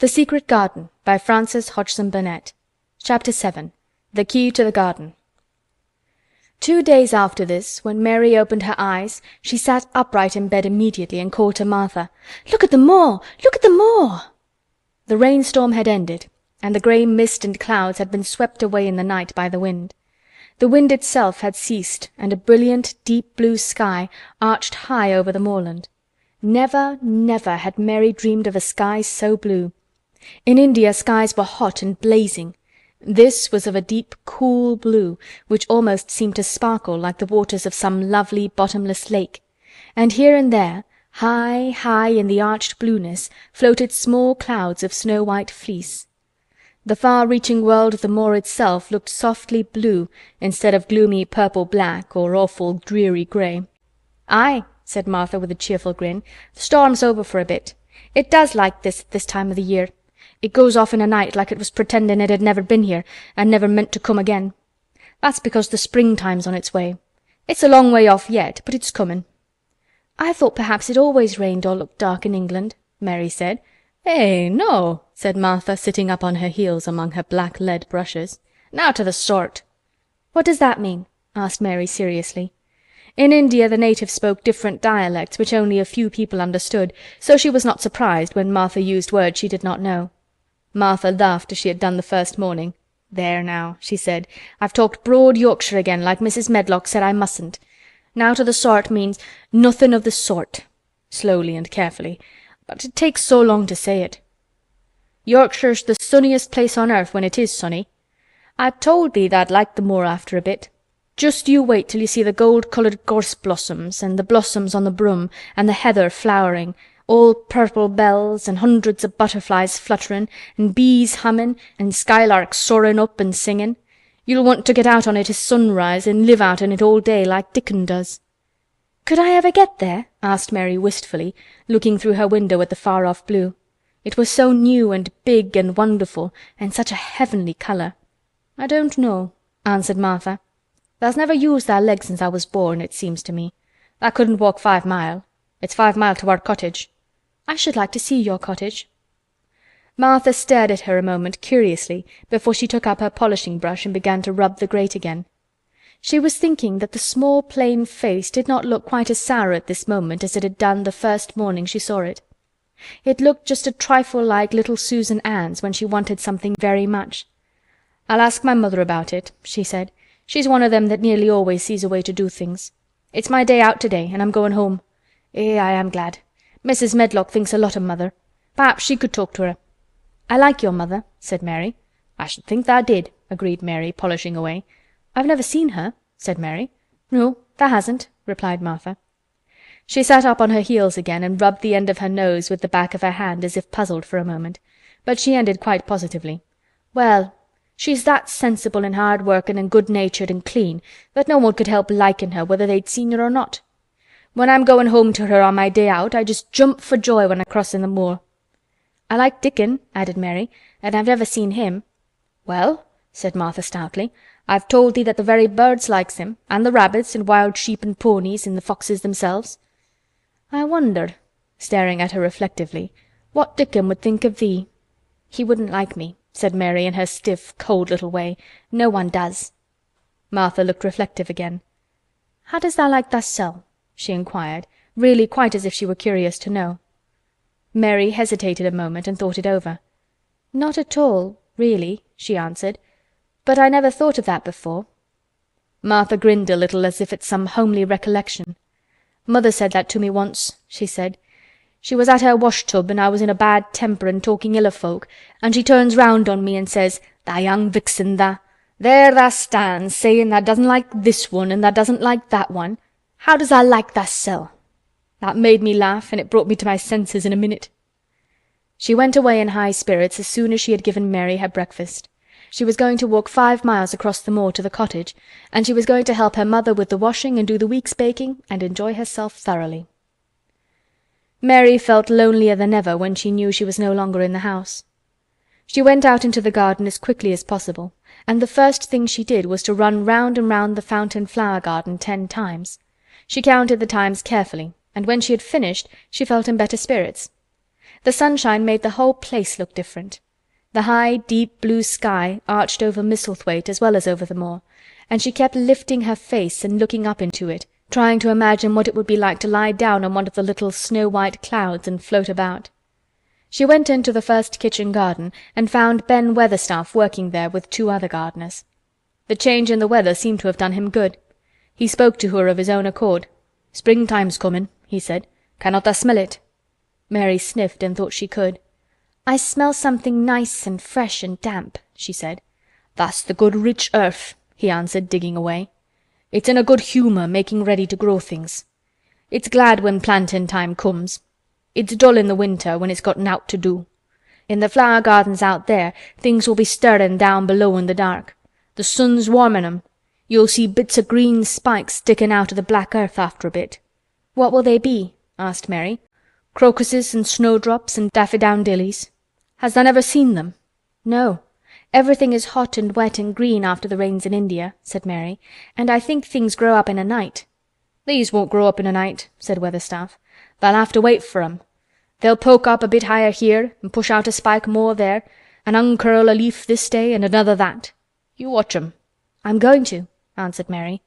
The Secret Garden by Frances Hodgson Burnett. Chapter 7. The Key to the Garden. 2 days after this, when Mary opened her eyes, she sat upright in bed immediately and called to Martha, "Look at the moor! Look at the moor!" The rainstorm had ended, and the grey mist and clouds had been swept away in the night by the wind. The wind itself had ceased, and a brilliant, deep blue sky arched high over the moorland. Never, never had Mary dreamed of a sky so blue. In India skies were hot and blazing. This was of a deep, cool blue, which almost seemed to sparkle like the waters of some lovely bottomless lake, and here and there, high, high in the arched blueness, floated small clouds of snow-white fleece. The far-reaching world of the moor itself looked softly blue instead of gloomy purple-black or awful dreary grey. "Aye," said Martha with a cheerful grin, "the storm's over for a bit. It does like this at this time of the year. It goes off in a night like it was pretendin' it had never been here and never meant to come again. That's because the springtime's on its way. It's a long way off yet, but it's comin'." "I thought perhaps it always rained or looked dark in England," Mary said. "Eh, no," said Martha, sitting up on her heels among her black lead brushes. "Nowt o' the sort." "What does that mean?" asked Mary seriously. In India the natives spoke different dialects which only a few people understood, so she was not surprised when Martha used words she did not know. Martha laughed as she had done the first morning. "There now," she said, "I've talked broad Yorkshire again, like Mrs. Medlock said I mustn't. Nowt o' the sort means nothin' of the sort," slowly and carefully, "but it takes so long to say it. Yorkshire's the sunniest place on earth when it is sunny. I told thee tha'd like the moor after a bit. Just you wait till you see the gold-coloured gorse blossoms, and the blossoms on the broom, and the heather flowering, all purple bells, and hundreds of butterflies flutterin', and bees hummin', and skylarks soarin' up and singin'. You'll want to get out on it at sunrise and live out in it all day like Dickon does." "Could I ever get there?" asked Mary wistfully, looking through her window at the far-off blue. It was so new and big and wonderful, and such a heavenly colour. "I don't know," answered Martha. "Tha's never used thy legs since I was born, it seems to me. Tha couldn't walk 5 mile. It's 5 mile to our cottage." "I should like to see your cottage." Martha stared at her a moment curiously before she took up her polishing brush and began to rub the grate again. She was thinking that the small plain face did not look quite as sour at this moment as it had done the first morning she saw it. It looked just a trifle like little Susan Ann's when she wanted something very much. "I'll ask my mother about it," she said. "She's one of them that nearly always sees a way to do things. It's my day out today and I'm going home. I am glad. Mrs. Medlock thinks a lot of mother. Perhaps she could talk to her." "I like your mother," said Mary. "I should think tha did," agreed Mary, polishing away. "I've never seen her," said Mary. "No, tha hasn't," replied Martha. She sat up on her heels again and rubbed the end of her nose with the back of her hand as if puzzled for a moment, but she ended quite positively. "Well, she's that sensible and hard-workin' and good-natured and clean that no one could help likin' her whether they'd seen her or not. When I'm goin' home to her on my day out I just jump for joy when I crossin' the moor." "I like Dickon," added Mary, "and I've never seen him." "Well," said Martha stoutly, "I've told thee that the very birds likes him, and the rabbits and wild sheep and ponies and the foxes themselves. I wonder," staring at her reflectively, "what Dickon would think of thee." "He wouldn't like me," said Mary in her stiff, cold little way. "No one does." Martha looked reflective again. "How does tha like thysel'?" she inquired, really quite as if she were curious to know. Mary hesitated a moment and thought it over. "Not at all, really," she answered. "But I never thought of that before." Martha grinned a little as if at some homely recollection. "Mother said that to me once," she said. "She was at her wash-tub and I was in a bad temper and talking ill of folk, and she turns round on me and says, 'Tha young vixen, tha. There tha stands sayin' tha doesn't like this one and tha doesn't like that one. How does tha like thysel'?' That made me laugh and it brought me to my senses in a minute." She went away in high spirits as soon as she had given Mary her breakfast. She was going to walk 5 miles across the moor to the cottage, and she was going to help her mother with the washing and do the week's baking and enjoy herself thoroughly. Mary felt lonelier than ever when she knew she was no longer in the house. She went out into the garden as quickly as possible, and the first thing she did was to run round and round the fountain flower garden 10 times. She counted the times carefully, and when she had finished she felt in better spirits. The sunshine made the whole place look different. The high, deep blue sky arched over Misselthwaite as well as over the moor, and she kept lifting her face and looking up into it, trying to imagine what it would be like to lie down on one of the little snow-white clouds and float about. She went into the first kitchen garden and found Ben Weatherstaff working there with 2 other gardeners. The change in the weather seemed to have done him good. He spoke to her of his own accord. "Springtime's comin'," he said. "Cannot tha smell it?" Mary sniffed and thought she could. "I smell something nice and fresh and damp," she said. "That's the good rich earth," he answered, digging away. "It's in a good humour making ready to grow things. It's glad when plantin' time comes. It's dull in the winter when it's got nowt to do. In the flower gardens out there things will be stirrin' down below in the dark. The sun's warmin' 'em. You'll see bits o' green spikes stickin' out o' the black earth after a bit." "What will they be?" asked Mary. "Crocuses and snowdrops and daffydowndillys. Has tha never seen them?" "No. Everything is hot and wet and green after the rains in India," said Mary, "and I think things grow up in a night." "These won't grow up in a night," said Weatherstaff. "Tha'll have to wait for 'em. They'll poke up a bit higher here and push out a spike more there, and uncurl a leaf this day and another that. You watch 'em." "I'm going to," answered Mary.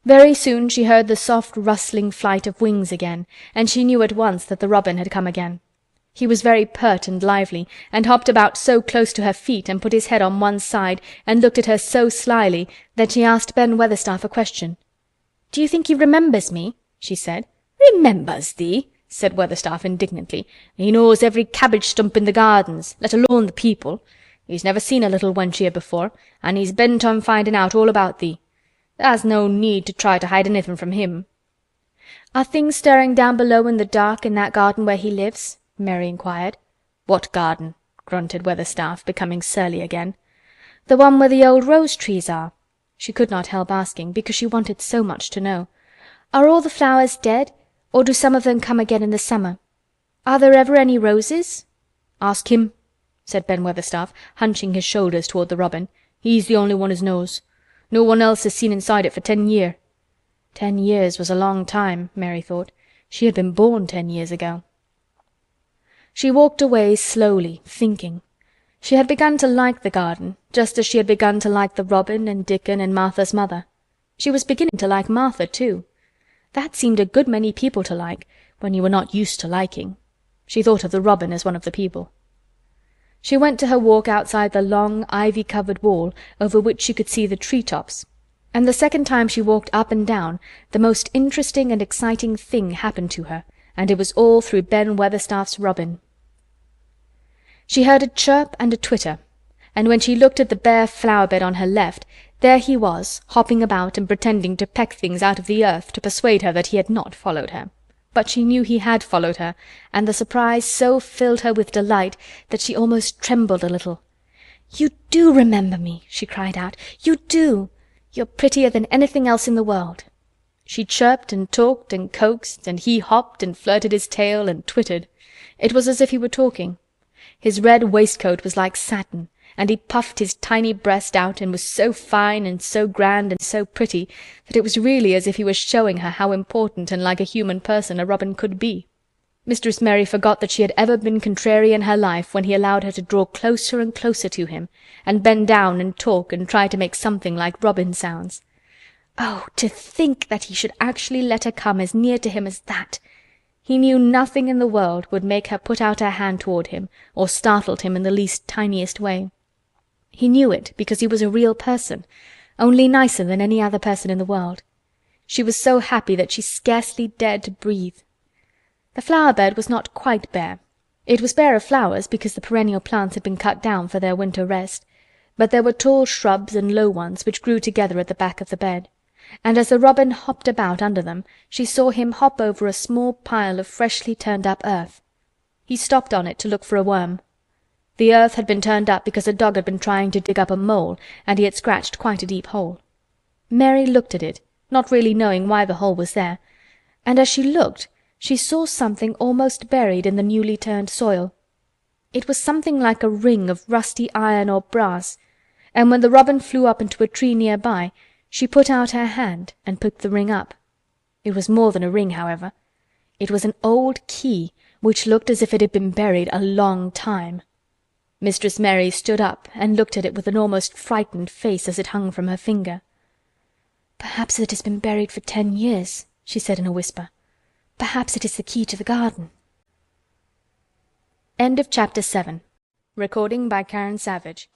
Very soon she heard the soft rustling flight of wings again, and she knew at once that the robin had come again. He was very pert and lively, and hopped about so close to her feet and put his head on one side and looked at her so slyly that she asked Ben Weatherstaff a question. "Do you think he remembers me?" she said. "Remembers thee?" said Weatherstaff indignantly. "He knows every cabbage stump in the gardens, let alone the people. He's never seen a little wench here before, and he's bent on finding out all about thee. There's no need to try to hide anything from him." "Are things stirring down below in the dark in that garden where he lives?" Mary inquired. "What garden?" grunted Weatherstaff, becoming surly again. "The one where the old rose trees are." She could not help asking, because she wanted so much to know. "Are all the flowers dead, or do some of them come again in the summer? Are there ever any roses?" "Ask him," said Ben Weatherstaff, hunching his shoulders toward the robin. "He's the only one as knows. No one else has seen inside it for 10 year." 10 years was a long time, Mary thought. She had been born 10 years ago. She walked away slowly, thinking. She had begun to like the garden, just as she had begun to like the robin and Dickon and Martha's mother. She was beginning to like Martha too. That seemed a good many people to like, when you were not used to liking. She thought of the robin as one of the people. She went to her walk outside the long, ivy-covered wall over which she could see the tree-tops, and the second time she walked up and down the most interesting and exciting thing happened to her, and it was all through Ben Weatherstaff's robin. She heard a chirp and a twitter, and when she looked at the bare flower-bed on her left, there he was, hopping about and pretending to peck things out of the earth to persuade her that he had not followed her. But she knew he had followed her, and the surprise so filled her with delight that she almost trembled a little. "You do remember me," she cried out. "You do! You're prettier than anything else in the world." She chirped and talked and coaxed, and he hopped and flirted his tail and twittered. It was as if he were talking. His red waistcoat was like satin, and he puffed his tiny breast out and was so fine and so grand and so pretty that it was really as if he was showing her how important and like a human person a robin could be. Mistress Mary forgot that she had ever been contrary in her life when he allowed her to draw closer and closer to him, and bend down and talk and try to make something like robin sounds. Oh, to think that he should actually let her come as near to him as that! He knew nothing in the world would make her put out her hand toward him or startled him in the least tiniest way. He knew it because he was a real person, only nicer than any other person in the world. She was so happy that she scarcely dared to breathe. The flower-bed was not quite bare. It was bare of flowers because the perennial plants had been cut down for their winter rest, but there were tall shrubs and low ones which grew together at the back of the bed, and as the robin hopped about under them she saw him hop over a small pile of freshly turned up earth. He stopped on it to look for a worm. The earth had been turned up because a dog had been trying to dig up a mole, and he had scratched quite a deep hole. Mary looked at it, not really knowing why the hole was there, and as she looked she saw something almost buried in the newly turned soil. It was something like a ring of rusty iron or brass, and when the robin flew up into a tree near by, she put out her hand and picked the ring up. It was more than a ring, however. It was an old key which looked as if it had been buried a long time. Mistress Mary stood up and looked at it with an almost frightened face as it hung from her finger. "Perhaps it has been buried for 10 years," she said in a whisper. "Perhaps it is the key to the garden." End of Chapter 7. Recording by Karen Savage.